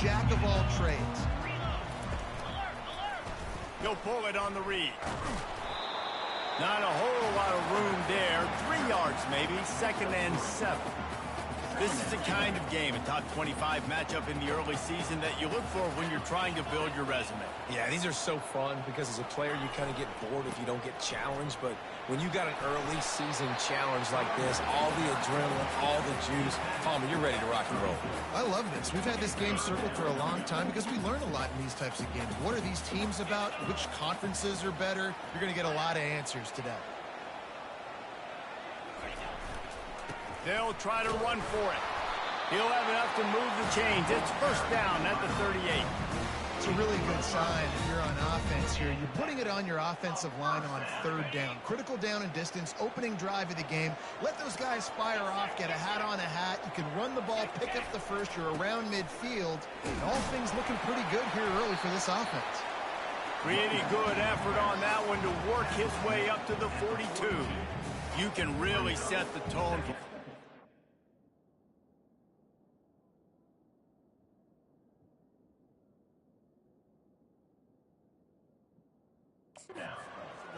jack of all trades. He'll pull it on the read. Not a whole lot of room there. 3 yards maybe, 2nd and 7. This is the kind of game, a top 25 matchup in the early season that you look for when you're trying to build your resume. Yeah, these are so fun because as a player, you kind of get bored if you don't get challenged. But when you got an early season challenge like this, all the adrenaline, all the juice, Palmer, you're ready to rock and roll. I love this. We've had this game circled for a long time because we learn a lot in these types of games. What are these teams about? Which conferences are better? You're going to get a lot of answers today. They'll try to run for it. He'll have enough to move the chains. It's 1st down at the 38. It's a really good sign if you're on offense here. You're putting it on your offensive line on 3rd down. Critical down and distance, opening drive of the game. Let those guys fire off, get a hat on a hat. You can run the ball, pick up the first. You're around midfield. And all things looking pretty good here early for this offense. Pretty good effort on that one to work his way up to the 42. You can really set the tone for...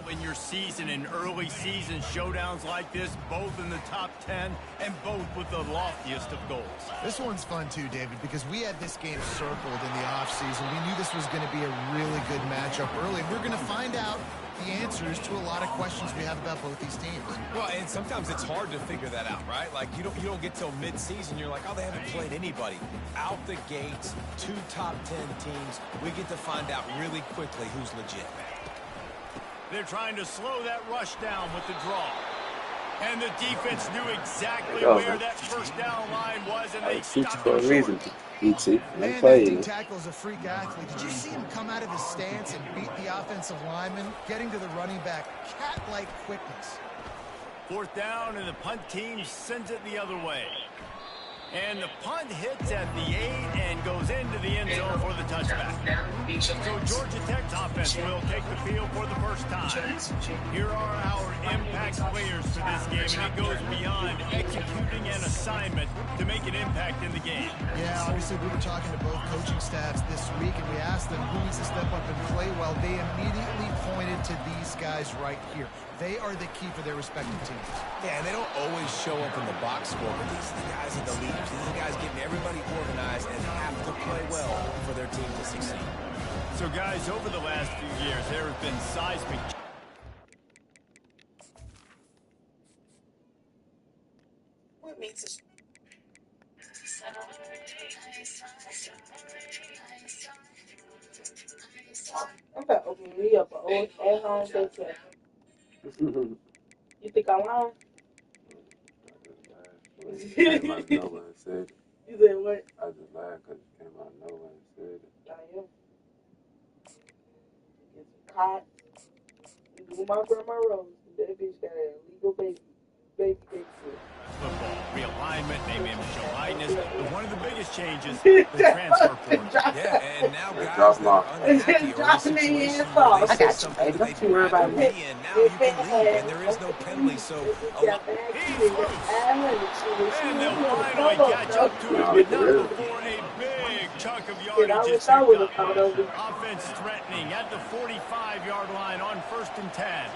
in your season, in early season showdowns like this, both in the top 10 and both with the loftiest of goals. This one's fun too, David, because we had this game circled in the offseason. We knew this was going to be a really good matchup early. We're going to find out the answers to a lot of questions we have about both these teams. Well, and sometimes it's hard to figure that out, right? Like, you don't get till mid-season, you're like, oh, they haven't played anybody. Out the gates, 2 top 10 teams, we get to find out really quickly who's legit. They're trying to slow that rush down with the draw. And the defense knew exactly where that 1st down line was, and they stopped for a reason. Man, that D tackle is a freak athlete. Did you see him come out of his stance and beat the offensive lineman, getting to the running back? Cat-like quickness. 4th down, and the punt team sends it the other way. And the punt hits at the 8 and goes into the end zone for the touchback. So Georgia Tech's offense will take the field for the first time. Here are our impact players for this game, and it goes beyond executing an assignment to make an impact in the game. Yeah, obviously we were talking to both coaching staffs this week, and we asked them who needs to step up and play well. They immediately pointed to these guys right here. They are the key for their respective teams. Yeah, and they don't always show up in the box score, but these are the guys in the leaders. These are the guys getting everybody organized and have to play well for their team to succeed. So, guys, over the last few years, there have been seismic... What means this? I'm gonna open me up an old at-home daycare. You think I'm lying? You said what? I just laughed because it came out of nowhere and said it. I am. Get some cot. You do my grandma Rose. That bitch got an illegal baby food. Football realignment, name, image, and likeness. But one of the biggest changes, the transfer portal. Yeah, and now guys that are unhappy or in a situation where they say something that they'd rather be in, now you can leave, and there is no penalty. So, And they'll finally catch up to him, but not before a big chunk of yardage is picked up. Offense threatening at the 45-yard line on 1st and 10.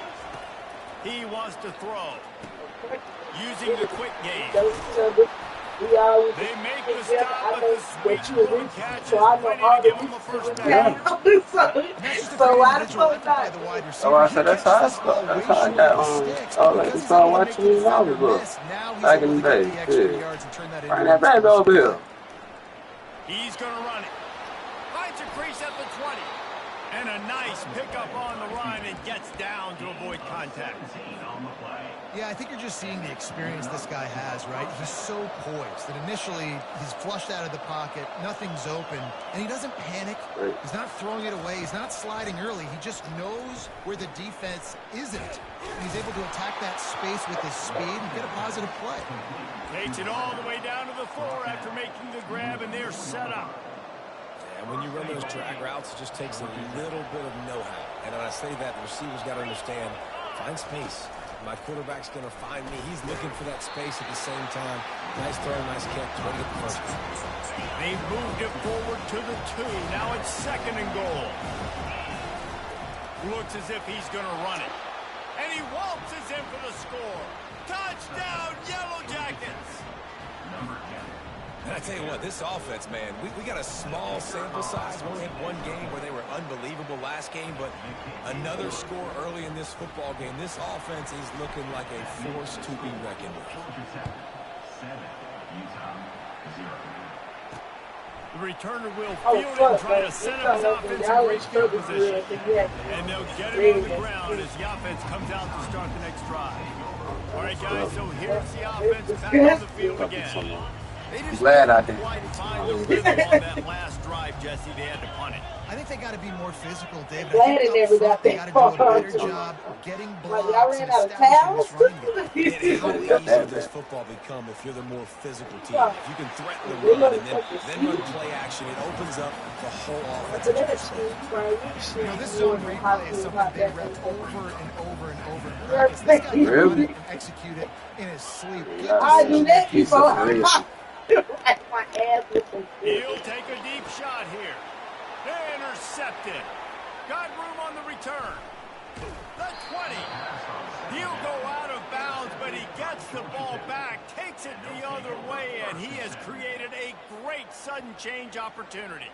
He wants to throw. Using the quick game. They make the stop, but the sweet move catch is ready to give him a 1st down. So I told that. Oh, I said that's how I start. That's how I got on. I was like, started watching these novels back in the day. Yeah. Bring that baby over here. He's going to run it. Finds a crease at the 20. And a nice pickup on the run and gets down to avoid contact. Yeah, I think you're just seeing the experience this guy has, right? He's so poised that initially he's flushed out of the pocket, nothing's open, and he doesn't panic. He's not throwing it away. He's not sliding early. He just knows where the defense isn't. And he's able to attack that space with his speed and get a positive play. Takes it all the way down to the floor after making the grab, and they're set up. And when you run those drag routes, it just takes a little bit of know-how. And when I say that, the receiver's got to understand, find space. My quarterback's going to find me. He's looking for that space at the same time. Nice throw, nice catch. Way to get the first one. They moved it forward to the 2. Now it's 2nd and goal. Looks as if he's going to run it. And he waltzes in for the score. Touchdown, Yellow Jackets. And I tell you what, this offense, man, we got a small sample size. We only had one game where they were unbelievable last game, but another score early in this football game. This offense is looking like a force to be reckoned with. The returner will field and try to set up his offense in great field position. And they'll get him on the ground as the offense comes out to start the next drive. All right, guys, so here's the offense back on the field again. They just glad I did. Quite find the rhythm on that last drive, Jesse. They had to punt it. I think they got to be more physical, David. Glad it never got They that got to do a far. better job getting Like, blocks y'all and ran out of establishing towels? this running game. How easy does football become if you're the more physical team? If you can threaten the run and then run play action, it opens up the whole offensive play. You know, this zone replay is something they rep over and over and over in practice. This guy can run it and execute it in his sleep. I do that Piece before. of fish. My ass with some He'll take a deep shot here. Intercepted. Got room on the return. The 20. He'll go out of bounds, but he gets the ball back, takes it the other way, and he has created a great sudden change opportunity.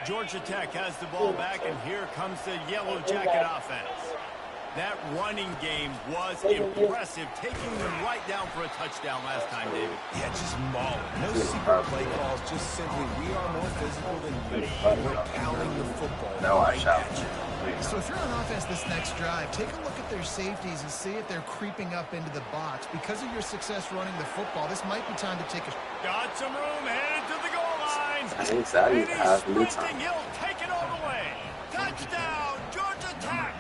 Georgia Tech has the ball back, and here comes the Yellow Jacket offense. That running game was impressive, taking them right down for a touchdown last time, David. Yeah, just mauling. No secret play calls, just simply we are more physical than you. We're pounding the football right at you. So if you're on offense this next drive, take a look at their safeties and see if they're creeping up into the box. Because of your success running the football, this might be time to take a... Got some room, headed to the goal line. I And he's sprinting, he'll take it all the way. Touchdown, Georgia Tech.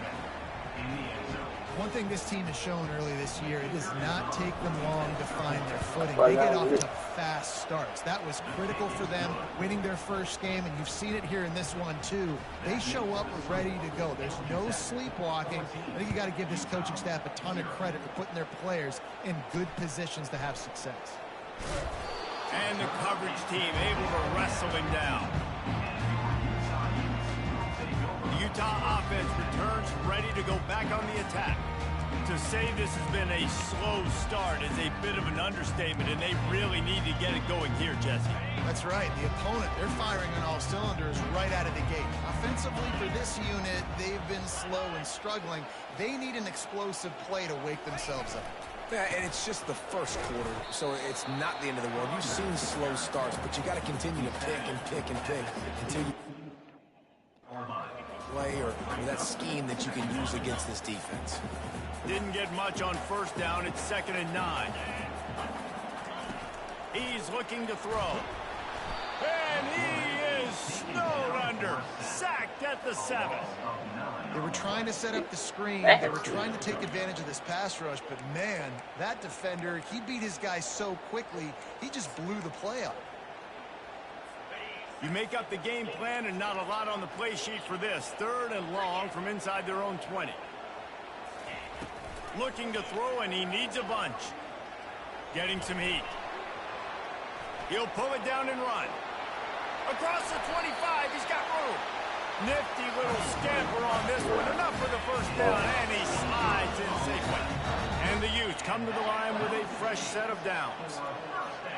One thing this team has shown early this year, it does not take them long to find their footing. They get off to fast starts. That was critical for them, winning their first game, and you've seen it here in this one too. They show up ready to go. There's no sleepwalking. I think you got to give this coaching staff a ton of credit for putting their players in good positions to have success. And the coverage team able to wrestle him down. The Utah offense returns ready to go back on the attack. To say this has been a slow start is a bit of an understatement, and they really need to get it going here, Jesse. That's right. The opponent, they're firing on all cylinders right out of the gate. Offensively, for this unit, they've been slow and struggling. They need an explosive play to wake themselves up. Yeah, and it's just the first quarter, so it's not the end of the world. You've seen slow starts, but you got to continue to pick and pick and pick until you play or that scheme that you can use against this defense. Didn't get much on first down. It's 2nd and 9. He's looking to throw. And he is snowed under. Sacked at the 7. They were trying to set up the screen. They were trying to take advantage of this pass rush, but man, that defender, he beat his guy so quickly, he just blew the play up. You make up the game plan and not a lot on the play sheet for this. 3rd and long from inside their own 20. Looking to throw, and he needs a bunch. Getting some heat. He'll pull it down and run. Across the 25, he's got room. Nifty little scamper on this one. Enough for the first down, and he slides in safely. And the Utes come to the line with a fresh set of downs.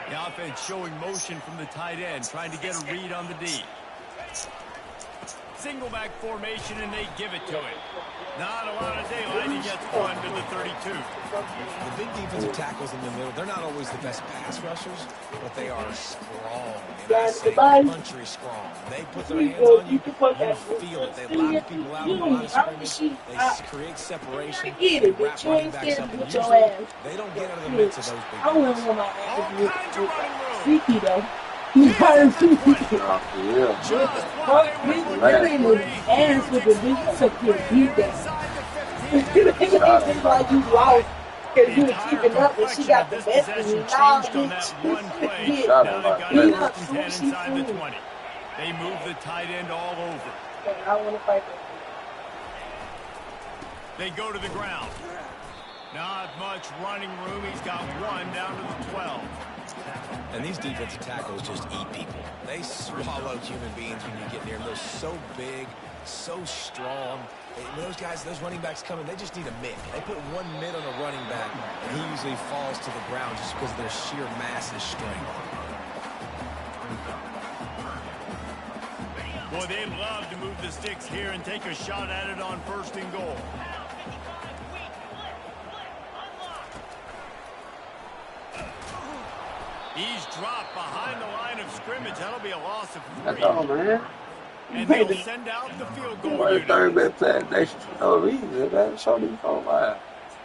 The offense showing motion from the tight end, trying to get a read on the D. Single back formation, and they give it to him. Not a lot of daylight. He gets one to the 32. The big defensive tackles in the middle, they're not always the best pass rushers, but they are strong. And I say country strong. They put their hands on you, you feel it. They lock people out of the line of scrimmage. They create separation. They wrap running backs up. And usually, they don't get out of the midst of those big I wouldn't guys. want my All ass kinds of running room. freaky though. Just That what they ain't were no ass with the bitch took your beat that. inside the 15. It's like you lost because you were Entire keeping up and she got the complexion of best of this you. possession Nah, changed on that one play. bitch. Now they've got Beat it up, 1st and 10 she inside the fool. 20. They move the tight end all over. I want to fight that. They go to the ground. Not much running room. He's got one down to the 12. And these defensive tackles just eat people. They swallow human beings when you get near them. They're so big, so strong. When those guys, those running backs come in, they just need a mid. They put one mid on a running back, and he usually falls to the ground just because of their sheer mass and strength. Boy, they love to move the sticks here and take a shot at it on 1st and goal. He's dropped behind the line of scrimmage. That'll be a loss of 3. That's all, man. And they'll send out the field goal unit. Third best pass nation for no reason, man. Show these folks why.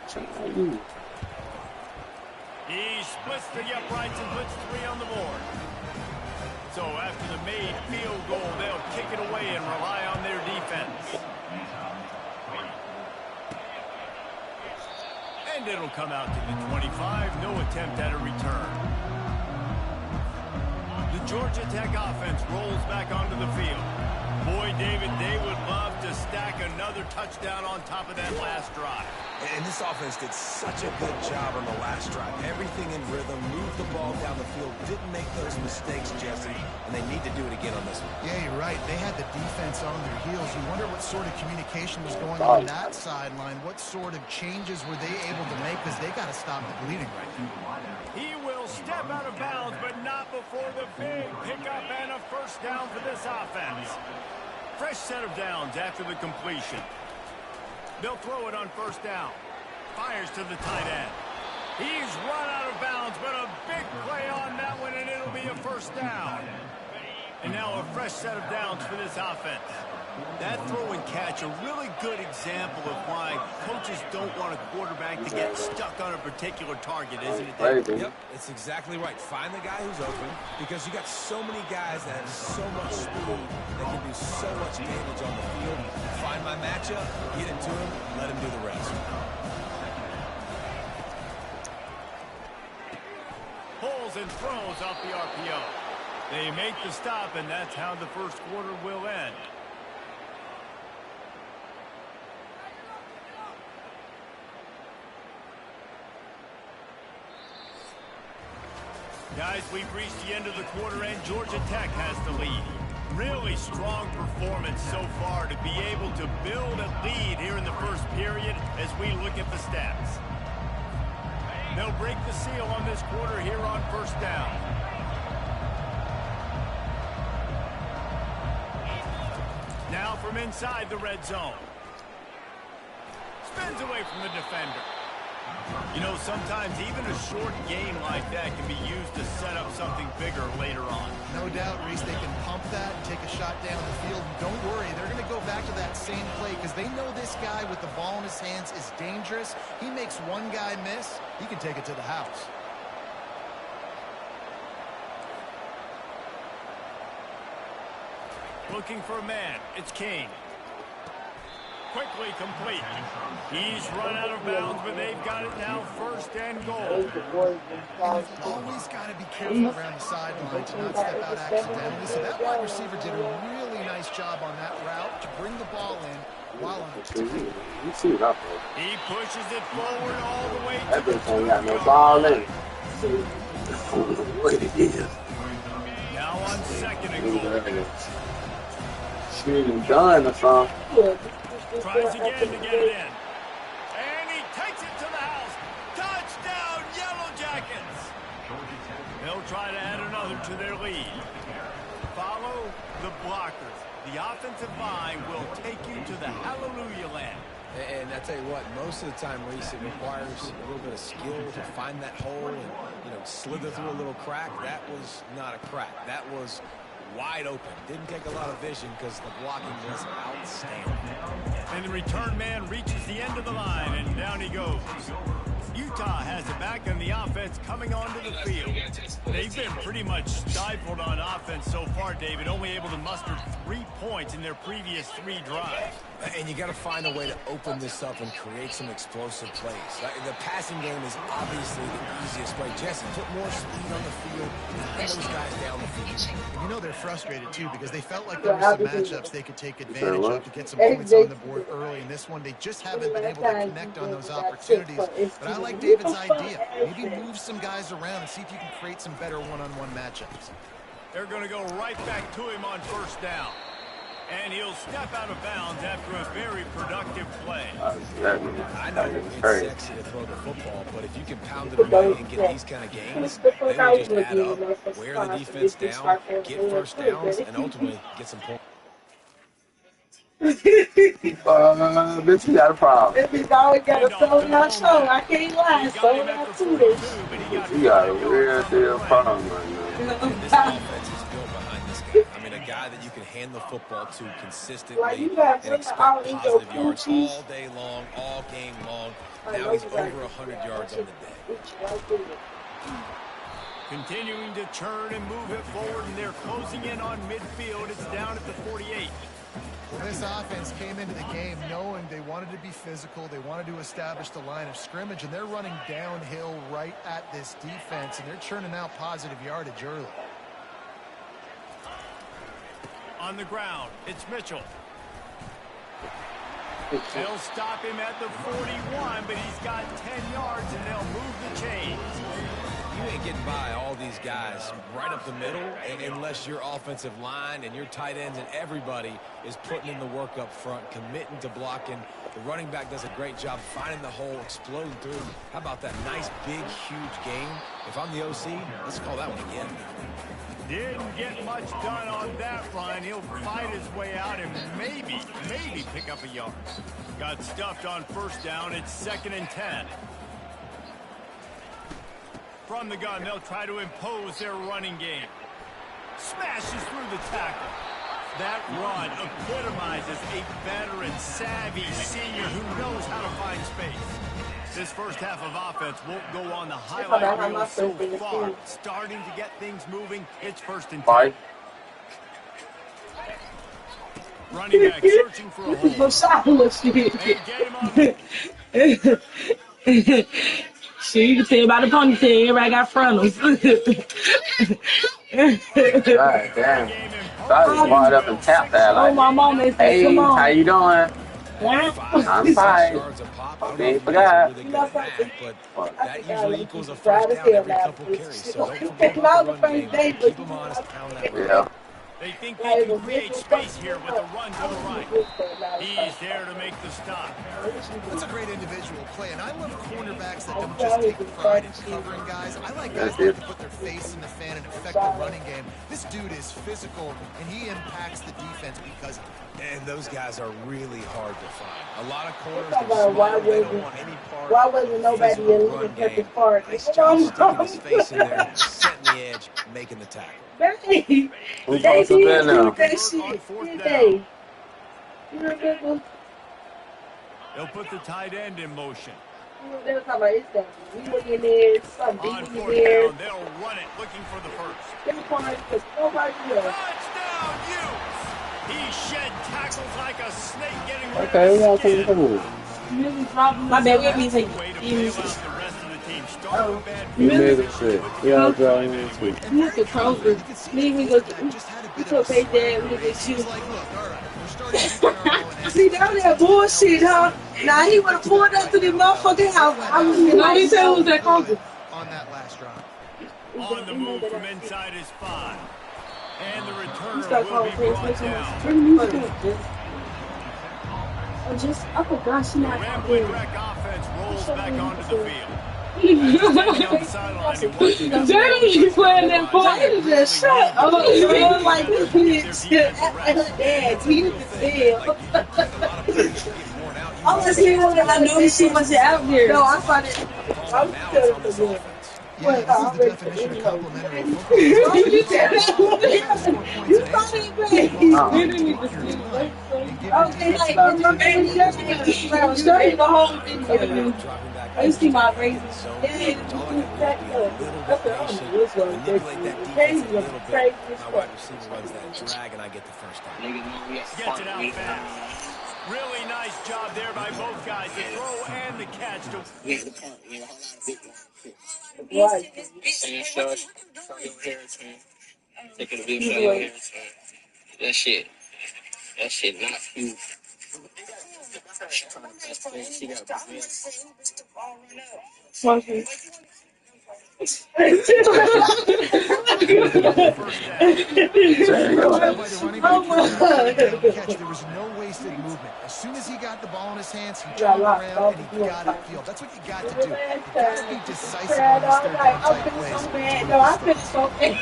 He splits the uprights and puts 3 on the board. So after the made field goal, they'll kick it away and rely on their defense. And it'll come out to the 25. No attempt at a return. The Georgia Tech offense rolls back onto the field. Boy, David, they would love to stack another touchdown on top of that last drive. And this offense did such a good job on the last drive. Everything in rhythm, moved the ball down the field, didn't make those mistakes, Jesse, and they need to do it again on this one. Yeah, you're right. They had the defense on their heels. You wonder what sort of communication was going on that sideline. What sort of changes were they able to make, because they got to stop the bleeding right now. He will step out of bounds, but not before the big pickup and a 1st down for this offense. Fresh set of downs after the completion. They'll throw it on 1st down. Fires to the tight end. He's run out of bounds, but a big play on that one, and it'll be a 1st down. And now a fresh set of downs for this offense. That throw and catch, a really good example of why coaches don't want a quarterback to get stuck on a particular target, isn't it, Dave? Yep, it's exactly right. Find the guy who's open, because you got so many guys that have so much speed that can do so much damage on the field. Find my matchup, get it to him, let him do the rest. Pulls and throws off the RPO. They make the stop, and that's how the 1st quarter will end. Guys, we've reached the end of the quarter, and Georgia Tech has the lead. Really strong performance so far to be able to build a lead here in the 1st period as we look at the stats. They'll break the seal on this quarter here on 1st down. Now from inside the red zone. Spins away from the defender. You know, sometimes even a short game like that can be used to set up something bigger later on. No doubt, Reese, they can pump that and take a shot down the field. And don't worry, they're going to go back to that same play because they know this guy with the ball in his hands is dangerous. He makes one guy miss, he can take it to the house. Looking for a man. It's Kane. Quickly complete. He's run out of bounds, but they've got it now 1st and goal. You've always got to be careful around the sideline to not step out accidentally. So that wide receiver did a really nice job on that route to bring the ball in while on it. He pushes it forward all the way to that the bitch ain't got no ball in it. What it is. Now on 2nd and goal. She ain't done or something. Tries again to get it in. And he takes it to the house. Touchdown, Yellow Jackets. They'll try to add another to their lead. Follow the blockers. The offensive line will take you to the hallelujah land. And I tell you what, most of the time, Reese, it requires a little bit of skill to find that hole and, slither through a little crack. That was not a crack. That was wide open. Didn't take a lot of vision because the blocking was outstanding. And the return man reaches the end of the line, and down he goes. Utah has it back and the offense coming onto the field. They've been pretty much stifled on offense so far, David, only able to muster 3 points in their previous 3 drives. And you got to find a way to open this up and create some explosive plays. The passing game is obviously the easiest way. Jesse, put more speed on the field and those guys down the field. And you know they're frustrated, too, because they felt like there were some matchups they could take advantage of to get some points on the board early. In this one, they just haven't been able to connect on those opportunities. But I like David's idea. Maybe move some guys around and see if you can create some better one-on-one matchups. They're going to go right back to him on first down. And he'll step out of bounds after a very productive play. I know it's sexy to throw the football, but if you can pound it away and get these kind of gains, they will just add up, wear the defense down, get first downs, and ultimately get some points. Bitch, you got a problem. This bitch always got a soul in my show. I can't lie. Soul out to this. You got a real deal problem right now. This offense is built behind this guy. I mean, a guy that you can hand the football to consistently and expect positive yards all day long, all game long. Now he's over 100 yards on the day. Continuing to turn and move it forward, and they're closing in on midfield. It's down at the 48. Well, this offense came into the game knowing they wanted to be physical, they wanted to establish the line of scrimmage, and they're running downhill right at this defense, and they're churning out positive yardage early. On the ground, it's Mitchell. They'll stop him at the 41, but he's got 10 yards, and they'll move the chains. You ain't getting by all these guys right up the middle unless your offensive line and your tight ends and everybody is putting in the work up front, committing to blocking. The running back does a great job finding the hole, exploding through. How about that nice, big, huge game? If I'm the OC, let's call that one again. Didn't get much done on that run. He'll fight his way out and maybe pick up a yard. Got stuffed on first down. It's 2nd and 10. From the gun, they'll try to impose their running game. Smashes through the tackle. That run epitomizes a veteran, savvy senior who knows how to find space. This first half of offense won't go on the highlight reel so far. Starting to get things moving. It's 1st and 10. Running back searching for a hole. And get him on. Shit, you can tell by the ponytail, everybody got frontals. God damn. So I just walked up and tapped that like, my mama is hey, come on. how you doing? I'm fine. Okay, forgot. But that usually equals a first down every couple carries. So don't forget about the run game. Keep them honest, pound that run. Yeah. They think they can create space here with a run to the right. He's there to make the stop. That's a great individual play, and I love cornerbacks that don't just take pride in covering guys. I like guys that put their face in the fan and affect the running game. This dude is physical, and he impacts the defense because of it. And those guys are really hard to find. A lot of corners, they don't want any part. Why wasn't nobody in the perfect part? Nice job sticking his face in there, setting the edge, making the tackle. They did that shit, did they? They'll put the tight end in motion. They were talking about his thing. We look in there, something On deep in 4th there. down, they'll run it, looking for the first. Nobody else. Touchdown, Utes! He shed tackles like a snake, getting rid Okay, we of gotta his take skin. it. My bad, we have to say. Way to bail out the rest of the team. Start with bad You made it shit. Yeah, I'll draw in this week. You have to Kroger. Me, we go to pay dad, we go to shoot. Like, look, all right, we're starting to get our own. See, that was that bullshit, huh? Now he would have pulled up to the motherfucking house. I was in my tell was that Kroger. On that last drive. On the move from inside his 5. And the returner will be brought down. I forgot she not Rambling wreck offense rolls back onto the field. Standing on the sideline, he watches Jeremy, you playing that boy? Just shut up. Man, like this bitch. Dad, he was still. I was here when I knew she wasn't out there. No, I thought it. I was still for good. Yeah, this is the definition of complimentary football. You thought it great. Okay, like, straight the whole thing. Dropping back I used to see my razor. razors. All I Yeah, gotta do is be a little bit patient, manipulate that defense a little bit. My wide receiver runs that drag, and I get the first down. Gets it out fast. Really nice job there by both guys, the throw and the catch. That shit not you. First down. Oh my God. Catch. There was no wasted movement. As soon as he got the ball in his hands, he turned around and he got upfield. That's what you got to do. You got to be decisive on these third down type plays. No, I finished so bad.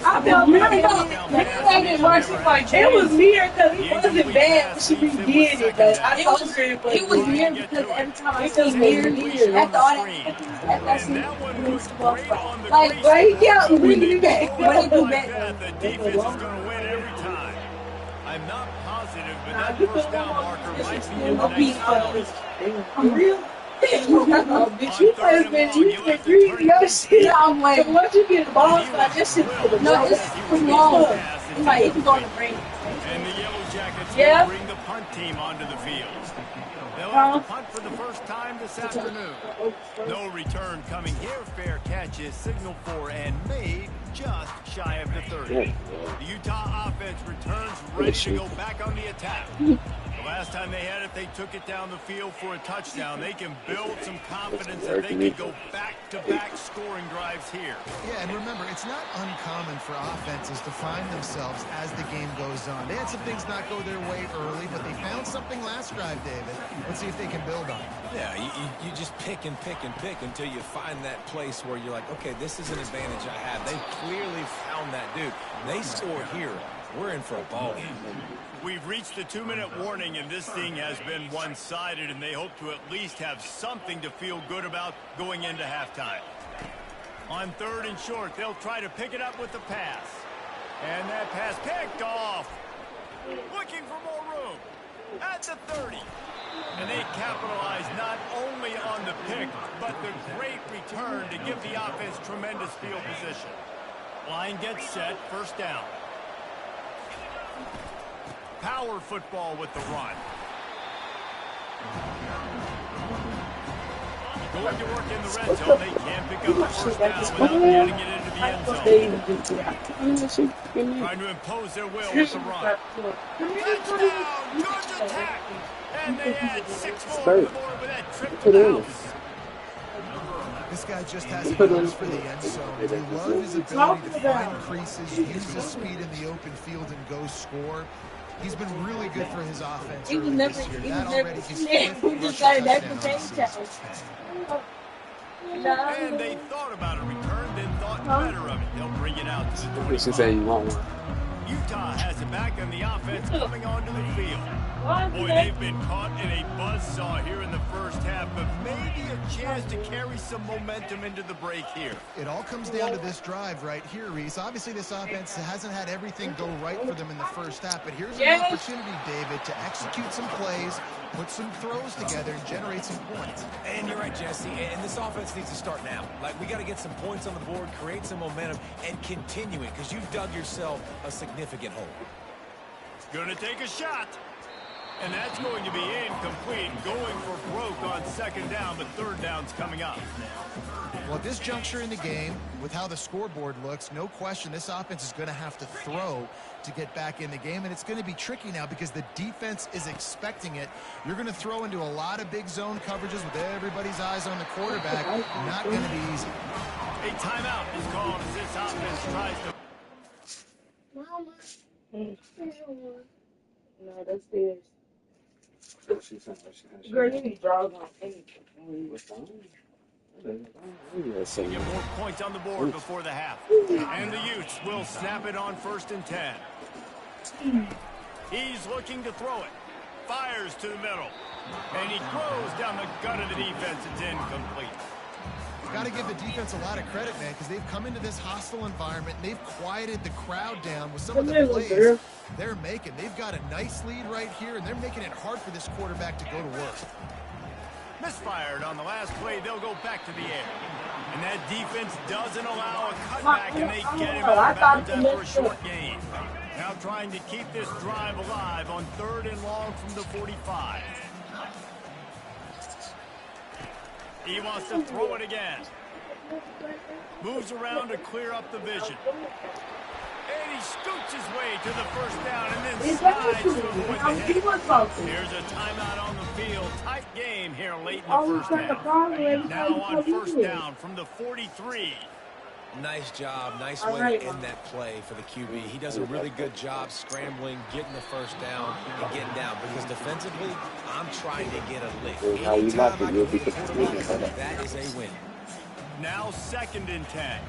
I felt really I didn't watch it like it was weird because he wasn't bad when she redid it, but I told her it was weird because every time I see weird after all that I see like right here, bringing it back. What he do back? The defense is going to win every time. I'm not positive, but that first down marker might be in the next hours. I'm real. Bitch, you first been reading your shit. I'm like, once you get the ball, like this shit to the no, this is long. It's like it can go on the brain. And the Yellow Jackets will bring the punt team onto the field. They'll have to punt for the first time this afternoon. No return coming here. Fair catch is signaled for and made just shy of the 30. The Utah offense returns ready to go back on the attack. The last time they had it, they took it down the field for a touchdown. They can build some confidence that they can go back-to-back scoring drives here. Yeah, and remember, it's not uncommon for offenses to find themselves as the game goes on. They had some things not go their way early, but they found something last drive, David. Let's see if they can build on it. Yeah, you just pick and pick and pick until you find that place where you're like, okay, this is an advantage I have. They clearly found that dude. They scored here. We're in for a ball game. We've reached the 2-minute warning, and this thing has been one-sided, and they hope to at least have something to feel good about going into halftime. On 3rd and short, they'll try to pick it up with the pass. And that pass picked off. Looking for more room. At the 30. And they capitalize not only on the pick, but the great return to give the offense tremendous field position. Line gets set, first down. Power football with the run. Going to work in the red zone. They can't pick up the first down without getting it into the end zone. Trying to impose their will with the run. Touchdown! Georgia Tech! And they add 6 more to the board with that trip to the house. This guy just has a nose for the end zone. We love his ability to find creases, use his speed in the open field, and go score. He's been really good for his offense early this year. That already gives And they thought about a return, then thought better of it. They'll bring it out to the 20. She said you want one. Utah has it back, and the offense coming onto the field. Boy, they've been caught in a buzzsaw here in the first half, but maybe a chance to carry some momentum into the break here. It all comes down to this drive right here, Reese. Obviously, this offense hasn't had everything go right for them in the first half, but here's an opportunity, David, to execute some plays, put some throws together, and generate some points. And you're right, Jesse, and this offense needs to start now. Like, we got to get some points on the board, create some momentum, and continue it, because you've dug yourself a significant hole. Going to take a shot. And that's going to be incomplete. Going for broke on 2nd down, but 3rd down's coming up. Well, at this juncture in the game, with how the scoreboard looks, no question this offense is going to have to throw to get back in the game, and it's going to be tricky now because the defense is expecting it. You're going to throw into a lot of big zone coverages with everybody's eyes on the quarterback. Not going to be easy. A timeout is called as this offense tries to... No, that's theirs. Girl, you need draws on anything. Get more points on the board before the half. And the Utes will snap it on 1st and 10. He's looking to throw it. Fires to the middle. And he throws down the gut of the defense. It's incomplete. Got to give the defense a lot of credit, man, because they've come into this hostile environment. They've quieted the crowd down with some of the plays they're making. They've got a nice lead right here, and they're making it hard for this quarterback to go to work. Misfired on the last play. They'll go back to the air. And that defense doesn't allow a cutback, and they get him out of bounds after a short gain. Now trying to keep this drive alive on 3rd and long from the 45. He wants to throw it again. Moves around to clear up the vision. And he scoots his way to the first down and then slides to avoid the hit. Here's a timeout on the field. Tight game here late in the first half. Now on 1st down from the 43. Nice job. Nice way to end that play for the QB. He does a really good job scrambling, getting the 1st down, and getting down. Because defensively, I'm trying to get a lick. Anytime I can get the quarterback, that is a win. Now 2nd and 10.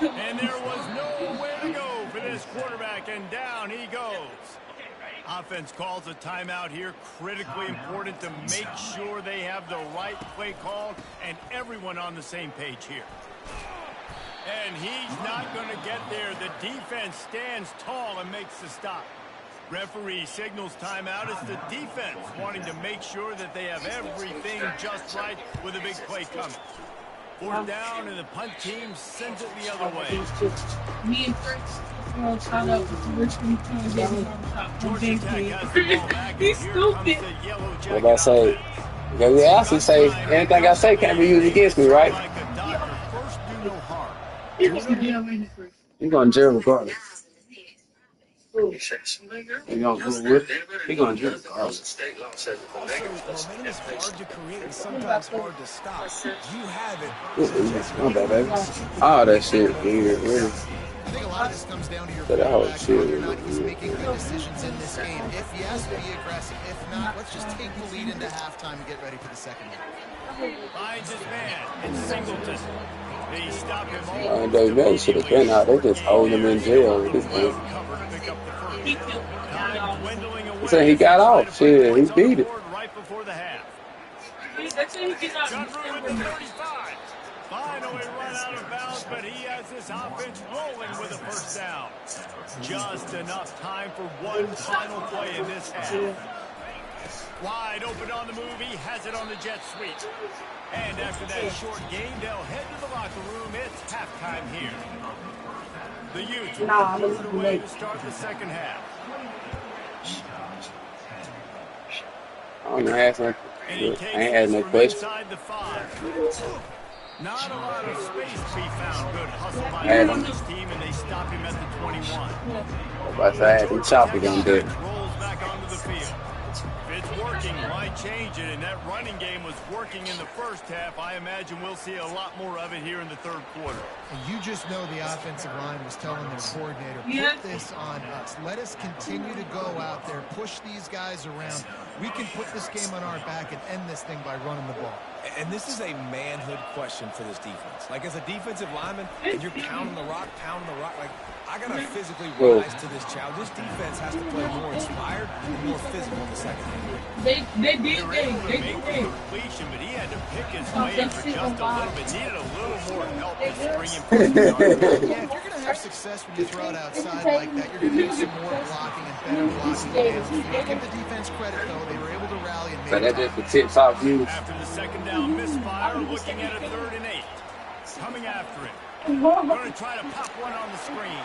And there was nowhere to go for this quarterback, and down he goes. Offense calls a timeout here. Critically important to make sure they have the right play called and everyone on the same page here. And he's not going to get there. The defense stands tall and makes the stop. Referee signals timeout. It's the defense wanting to make sure that they have everything just right with a big play coming. 4th down, and the punt team sends it the other way. Me and Fritz shot up with the Richmond team. Georgia Tech has the ball back. He's stupid. What I say? Because we actually say anything I say can't be used against me, right? You're going to jail regardless. He gonna go with it. He gonna do it. Momentum is hard to create and sometimes hard to stop. You have it. My bad, baby. All that shit, dude. Really. I think a lot of this comes down to your But quarterback, whether or not he's making good decisions in this game. If yes, be aggressive. If not, let's just take the lead into halftime and get ready for the second half. Finds his man. It's Singleton. They stop him all. They really should have been out. They just hold him in jail with this thing. He said he got off. Shit, he beat it. Right before the half. Finally run out of bounds, but he has this offense rolling with a 1st down. Just enough time for one final play in this half. Wide open on the move. He has it on the jet sweep. And after that short game, they'll head to the locker room. It's halftime here. The Utes will move it away to start the second half. I don't know. I ain't had no question. Not a lot of space to be found. Good hustle by this team, and they stop him at the 21. But I had him chopping on that. Rolls back onto the field. If it's working, why change it? And that running game was working in the first half. I imagine we'll see a lot more of it here in the 3rd quarter. And you just know the offensive line was telling their coordinator, put this on us. Let us continue to go out there, push these guys around. We can put this game on our back and end this thing by running the ball. And this is a manhood question for this defense. Like, as a defensive lineman, and you're pounding the rock, like, I got to physically rise to this challenge. This defense has to play more inspired and more physical in the second half. They did. They completion, but he had to pick his way for just a little bit. Needed a little more help to bring him. Yeah, if you're going to have success when you throw it outside like that, you're going to need some more blocking and better blocking hands. Give the defense credit, though. They were able to rally and make So that's just the tip-top view. After the 2nd down misfire, looking at a 3rd and 8. Coming after it. Going to try to pop one on the screen.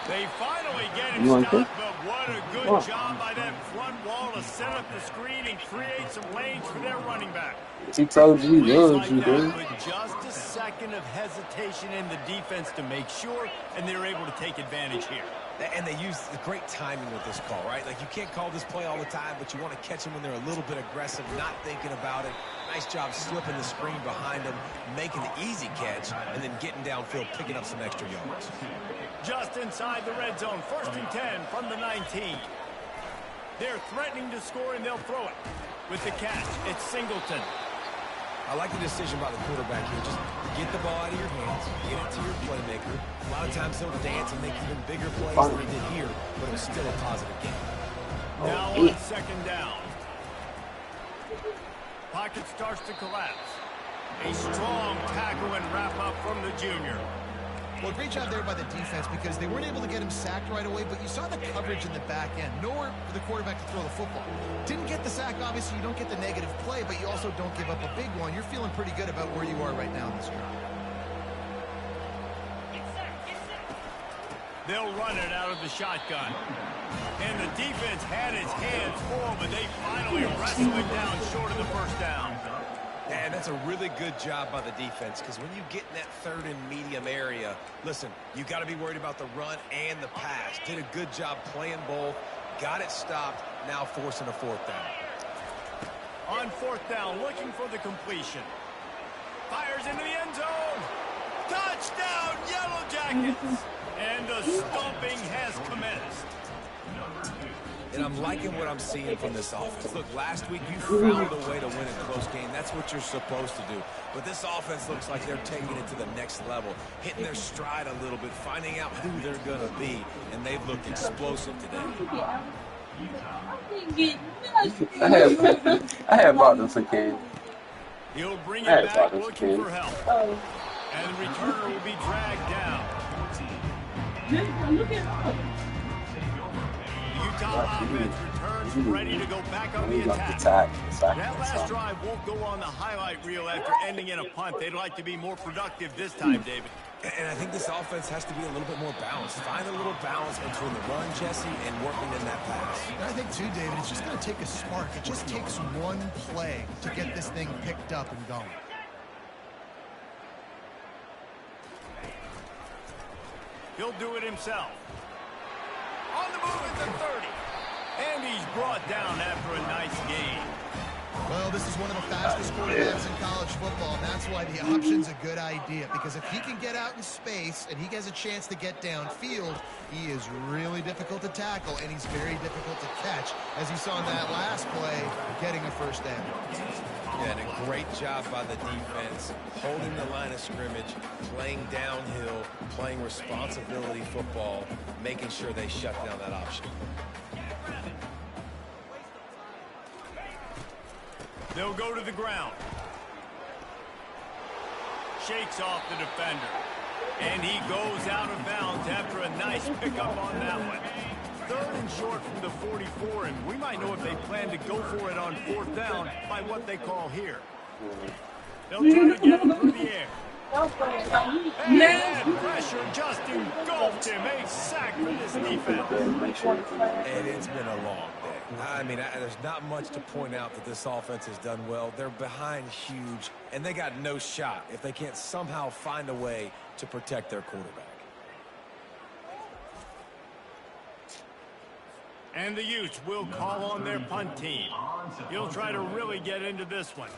They finally get him stopped, but what a good job by that front wall to set up the screen and create some lanes for their running back. He told you, With just a second of hesitation in the defense to make sure, and they're able to take advantage here. And they use the great timing with this call, right? Like, you can't call this play all the time, but you want to catch them when they're a little bit aggressive, not thinking about it. Nice job slipping the screen behind them, making the easy catch, and then getting downfield, picking up some extra yards. Just inside the red zone, 1st and 10 from the 19. They're threatening to score, and they'll throw it. With the catch, it's Singleton. I like the decision by the quarterback here. Just get the ball out of your hands, get it to your playmaker. A lot of times they'll dance and make even bigger plays than they did here, but it was still a positive game. Now on 2nd down. Pocket starts to collapse. A strong tackle and wrap up from the junior. Well, great job there by the defense because they weren't able to get him sacked right away, but you saw the coverage in the back end. Nowhere for the quarterback to throw the football. Didn't get the sack, obviously. You don't get the negative play, but you also don't give up a big one. You're feeling pretty good about where you are right now in this drive. They'll run it out of the shotgun. And the defense had its hands full, but they finally wrestled it down short of the first down. And that's a really good job by the defense because when you get in that third and medium area, listen, you got to be worried about the run and the pass. Did a good job playing both, got it stopped, now forcing a fourth down. On fourth down, looking for the completion. Fires into the end zone. Touchdown, Yellow Jackets. And the stomping has commenced. And I'm liking what I'm seeing from this offense. Look, last week you found a way to win a close game. That's what you're supposed to do. But this offense looks like they're taking it to the next level, hitting their stride a little bit, finding out who they're going to be. And they've looked explosive today. I had bought them some candy. He'll bring it back looking for help. And the returner will be dragged down. Utah offense returns ready to go back on the attack. That last drive won't go on the highlight reel after ending in a punt. They'd like to be more productive this time, David. And I think this offense has to be a little bit more balanced. Find a little balance between the run, Jesse, and working in that pass. And I think, too, David, it's just going to take a spark. It just takes one play to get this thing picked up and going. He'll do it himself. On the move at the 30. And he's brought down after a nice gain. Well, this is one of the fastest quarterbacks in college football, and that's why the option's a good idea. Because if he can get out in space and he has a chance to get downfield, he is really difficult to tackle, and he's very difficult to catch, as you saw in that last play, getting a first down. Yeah, and a great job by the defense, holding the line of scrimmage, playing downhill, playing responsibility football, making sure they shut down that option. They'll go to the ground. Shakes off the defender. And he goes out of bounds after a nice pickup on that one. Third and short from the 44, and we might know if they plan to go for it on fourth down by what they call here. They'll try to get him through the air. And that pressure just engulfed him. A sack for this defense. And it's been a long day. I mean, there's not much to point out that this offense has done well. They're behind huge, and they got no shot if they can't somehow find a way to protect their quarterback. And the Utes will call on their punt team. He'll try to really get into this one.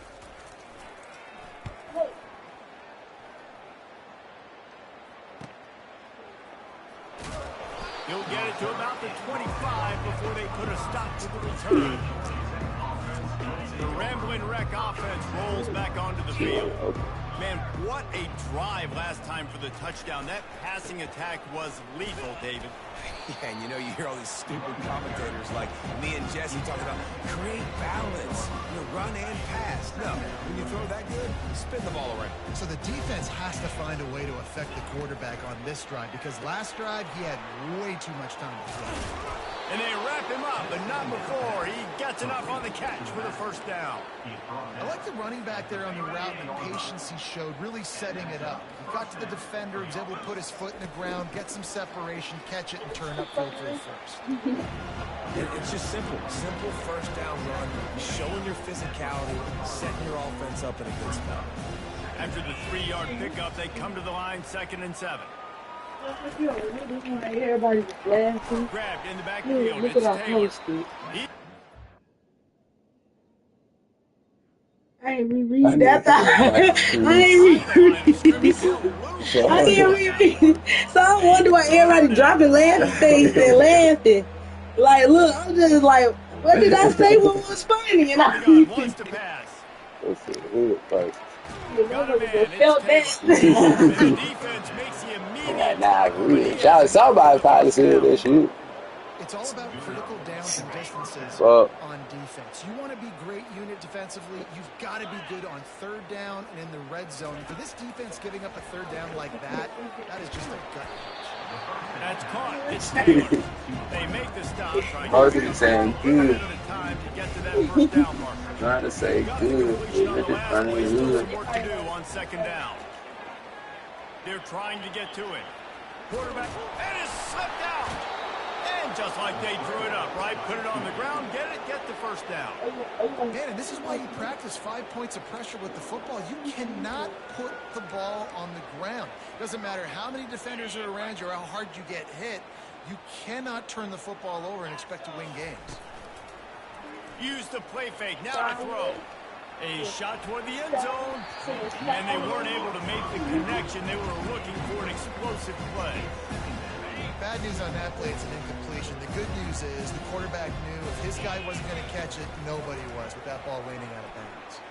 He'll get it to about the 25 before they put a stop to the return. The Rambling Wreck offense rolls back onto the field. Man, what a drive last time for the touchdown. That passing attack was lethal, David. Yeah, and you know, you hear all these stupid commentators like me and Jesse talking about create balance, run and pass. No, when you throw that good, spin the ball around. So the defense has to find a way to affect the quarterback on this drive because last drive he had way too much time to throw. And they wrap him up, but not before he gets enough on the catch for the first down. I like the running back there on the route and the patience he showed, really setting it up. He got to the defender, he was able to put his foot in the ground, get some separation, catch it, and turn upfield for the first. It's just simple. Simple first down run, showing your physicality, setting your offense up in a good spot. After the 3-yard pickup, they come to the line, 2nd and 7. Everybody's laughing. Grabbed in the backfield. Look at our post. I ain't reread that. I ain't reread. I didn't reread. So I wonder why everybody dropping laughing face and laughing. Like, look, I'm just like, what did I say? What was funny? And I wants to pass. Let's see, who is first? Felt that. The defense makes the immediate. Somebody probably said that shit. It's all about critical downs and distances on defense. You want to be great unit defensively, you've got to be good on third down and in the red zone. For this defense giving up a third down like that, that is just a gut punch. That's caught. It's Taylor. They make the stop. I was going to say good. Time to get to that first down marker. Trying to say good. They're just running good. Work to do on second down. They're trying to get to it. Quarterback, and it's slipped out. And just like they drew it up, right? Put it on the ground, get the first down. Man, and this is why you practice 5 points of pressure with the football. You cannot put the ball on the ground. Doesn't matter how many defenders are around you or how hard you get hit. You cannot turn the football over and expect to win games. Use the play fake, now to throw. A shot toward the end zone, and they weren't able to make the connection. They were looking for an explosive play. Bad news on that play, it's an incompletion. The good news is the quarterback knew if his guy wasn't going to catch it, nobody was with that ball raining out of bounds.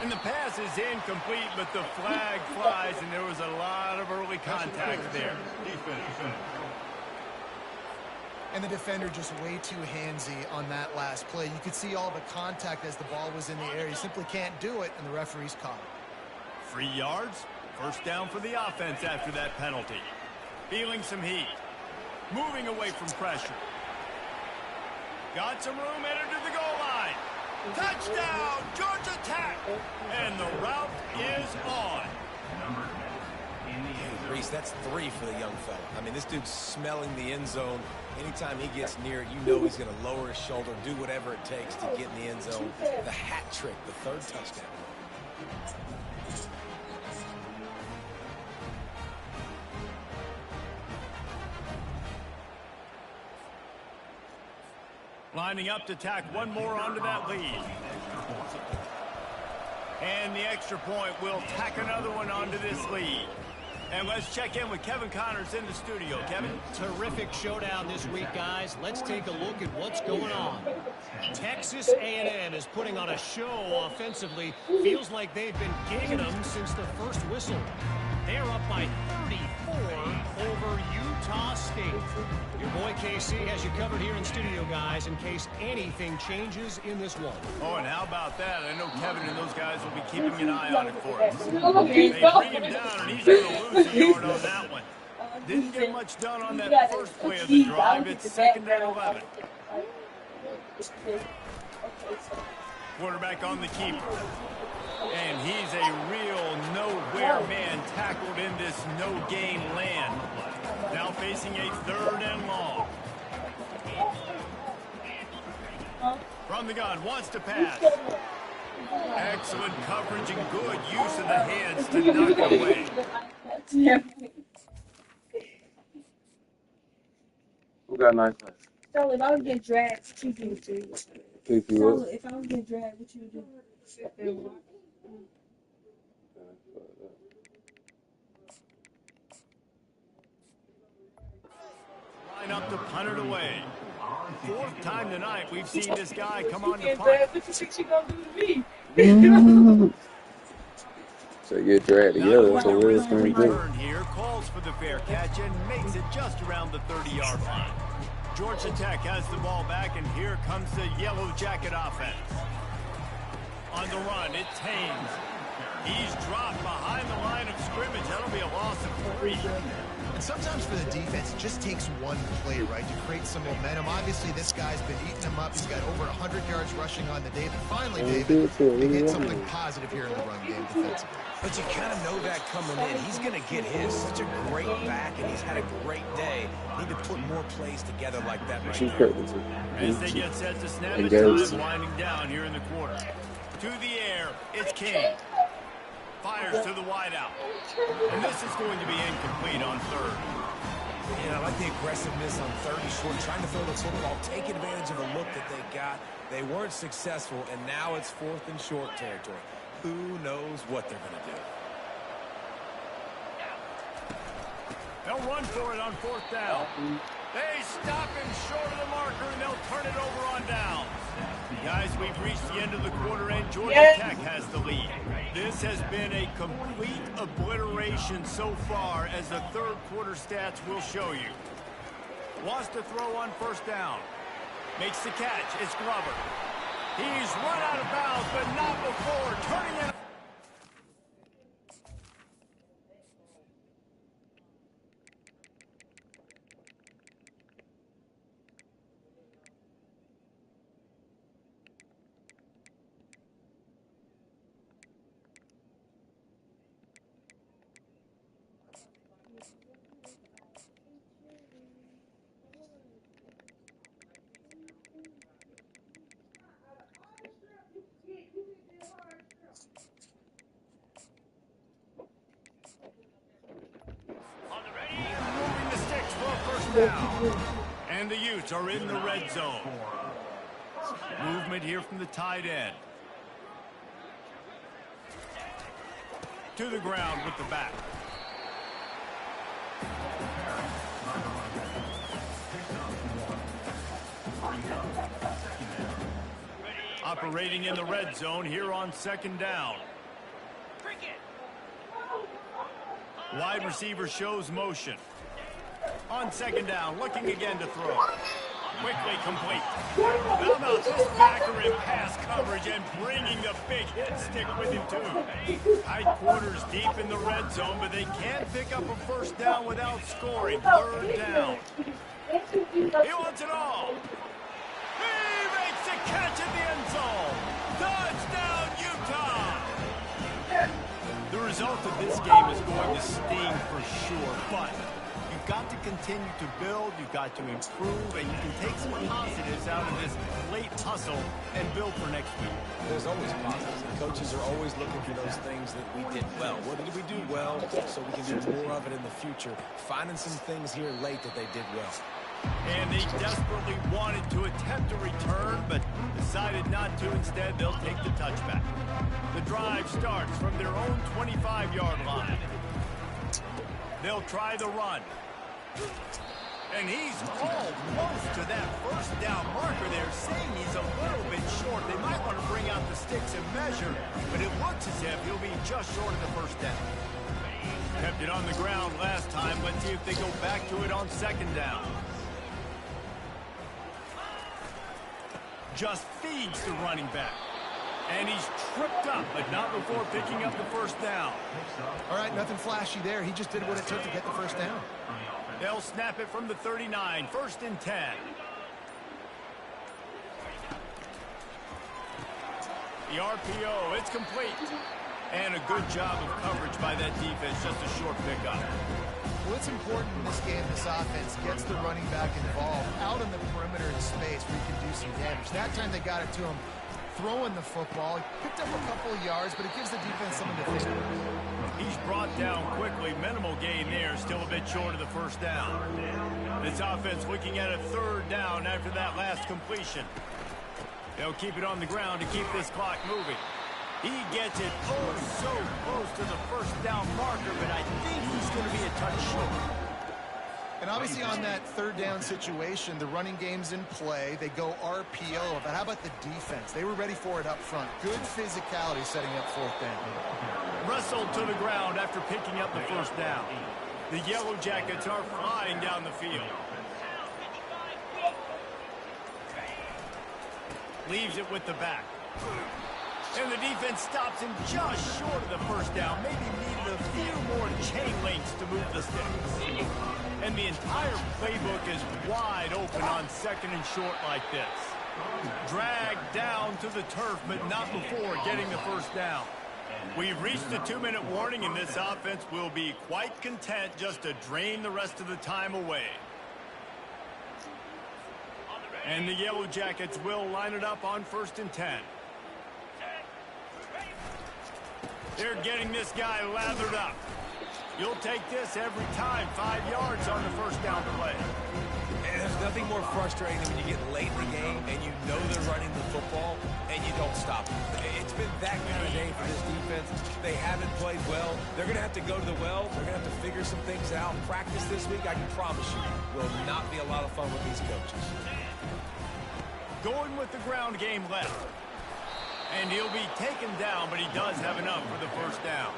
And the pass is incomplete, but the flag flies, and there was a lot of early contact there. And the defender just way too handsy on that last play. You could see all the contact as the ball was in the air. You simply can't do it, and the referee's caught it. 3 yards, first down for the offense after that penalty. Feeling some heat. Moving away from pressure. Got some room, headed to the goal line. Touchdown, Georgia Tech. And the route is on. Reese, that's 3 for the young fella. I mean, this dude's smelling the end zone. Anytime he gets near it, you know he's going to lower his shoulder, do whatever it takes to get in the end zone. The hat trick, the 3rd touchdown. Lining up to tack one more onto that lead. And the extra point will tack another one onto this lead. And let's check in with Kevin Connors in the studio. Kevin? Terrific showdown this week, guys. Let's take a look at what's going on. Texas A&M is putting on a show offensively. Feels like they've been gigging them since the first whistle. They're up by 34 over Utah State. Your boy KC has you covered here in studio, guys, in case anything changes in this one. Oh, and how about that? I know Kevin and those guys will be keeping an eye on it for us. They bring him down, and he's going to lose a yard on that one. Didn't get much done on that first play of the drive. It's 2nd and 11. Quarterback on the keeper. And he's a real nowhere man tackled in this no-gain land. Now facing a 3rd and long. From the gun, wants to pass. Excellent coverage and good use of the hands to knock it away. Who got a nice play? So if I would get dragged, what you do? Pick you up. If I would get dragged, what you do? Sit there and watch. Line up to punt it away. 4th time tonight we've seen this guy come on to punt. What you think you gonna do to me? So you get dragged together, so where's going to be? Return here calls for the fair catch and makes it just around the 30-yard line. Georgia Tech has the ball back, and here comes the Yellow Jacket offense. On the run, it's Haynes. He's dropped behind the line of scrimmage. That'll be a loss of 3. And sometimes for the defense, it just takes one play, right, to create some momentum. Obviously, this guy's been eating them up. He's got over 100 yards rushing on the day. But finally, David, they get something positive here in the run game defensively. But you kind of know that coming in. He's going to get his. Such a great back, and he's had a great day. Need to put more plays together like that right now. As they get set to snap it, time winding down here in the quarter. To the air, it's King. Fires to the wideout. And this is going to be incomplete on 3rd. Yeah, I like the aggressiveness on 3rd and short, trying to throw the football, take advantage of a look that they got. They weren't successful, and now it's 4th and short territory. Who knows what they're going to do? They'll run for it on 4th down. They stop him short of the marker, and they'll turn it over on downs. Guys, we've reached the end of the quarter, and Georgia Tech has the lead. This has been a complete obliteration so far, as the 3rd quarter stats will show you. Wants to throw on 1st down. Makes the catch. It's Glover. He's run out of bounds, but not before turning it. Moving the sticks for a first down. And the Utes are in the red zone. Movement here from the tight end. To the ground with the back. Operating in the red zone here on second down. Wide receiver shows motion. On second down, looking again to throw. Quickly complete. How about this backer in pass coverage and bringing the big hit stick with him too. Tight quarters deep in the red zone, but they can't pick up a first down without scoring. Third down. He wants it all. He makes the catch at the end zone. Touchdown, Utah. The result of this game is going to sting for sure, but you've got to continue to build, you've got to improve, and you can take some positives out of this late hustle and build for next week. There's always positives. And coaches are always looking for those things that we did well. What did we do well so we can do more of it in the future? Finding some things here late that they did well. And they desperately wanted to attempt a return, but decided not to. Instead, they'll take the touchback. The drive starts from their own 25-yard line. They'll try the run. And he's almost to that first down marker there, saying he's a little bit short. They might want to bring out the sticks and measure, but it looks as if he'll be just short of the first down. Kept it on the ground last time. Let's see if they go back to it on second down. Just feeds the running back. And he's tripped up, but not before picking up the first down. All right, nothing flashy there. He just did what it took to get the first down. They'll snap it from the 39, 1st and 10. The RPO, it's complete. And a good job of coverage by that defense, just a short pickup. Well, it's important in this game, this offense gets the running back involved out in the perimeter in space where he can do some damage. That time they got it to him throwing the football. He picked up a couple of yards, but it gives the defense something to think about. He's brought down quickly. Minimal gain there, still a bit short of the first down. This offense looking at a third down after that last completion. They'll keep it on the ground to keep this clock moving. He gets it so close to the first down marker, but I think he's going to be a touch short. And obviously on that third down situation, the running game's in play. They go RPO. But how about the defense? They were ready for it up front. Good physicality setting up fourth down. Wrestled to the ground after picking up the first down. The Yellow Jackets are flying down the field. Leaves it with the back. And the defense stops him just short of the first down. Maybe needed a few more chain links to move the sticks. And the entire playbook is wide open on second and short like this. Dragged down to the turf, but not before getting the first down. We've reached the 2-minute warning, and this offense will be quite content just to drain the rest of the time away. And the Yellow Jackets will line it up on 1st and 10. They're getting this guy lathered up. You'll take this every time. 5 yards on the first down play. And there's nothing more frustrating than when you get late in the game and you know they're running the football and you don't stop them. It's been that kind of day for this defense. They haven't played well. They're going to have to go to the well. They're going to have to figure some things out. Practice this week, I can promise you, will not be a lot of fun with these coaches. Going with the ground game left. And he'll be taken down, but he does have enough for the first down.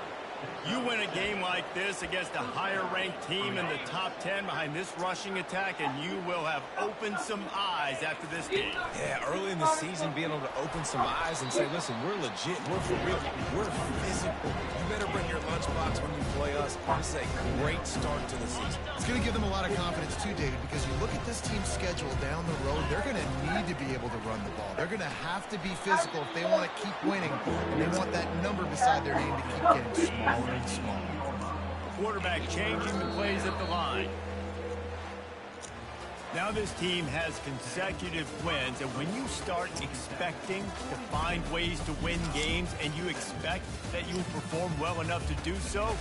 You win a game like this against a higher-ranked team in the top 10 behind this rushing attack, and you will have opened some eyes after this game. Yeah, early in the season, being able to open some eyes and say, listen, we're legit, we're for real, we're physical. You better bring your lunchbox when you play us. This is a great start to the season. It's going to give them a lot of confidence, too, David, because you look at this team's schedule down the road, they're going to need to be able to run the ball. They're going to have to be physical if they want to keep winning, and they want that number beside their name to keep getting smaller and smaller. Quarterback changing the plays at the line. Now this team has consecutive wins, and when you start expecting to find ways to win games and you expect that you'll perform well enough to do so,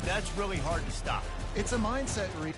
that's really hard to stop. It's a mindset, Reed.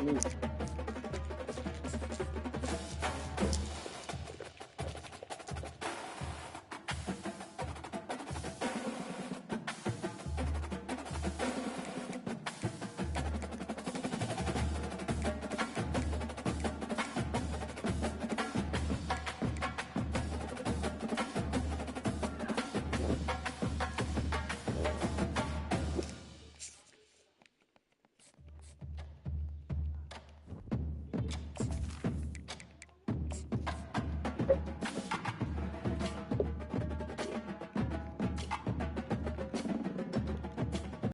Mm.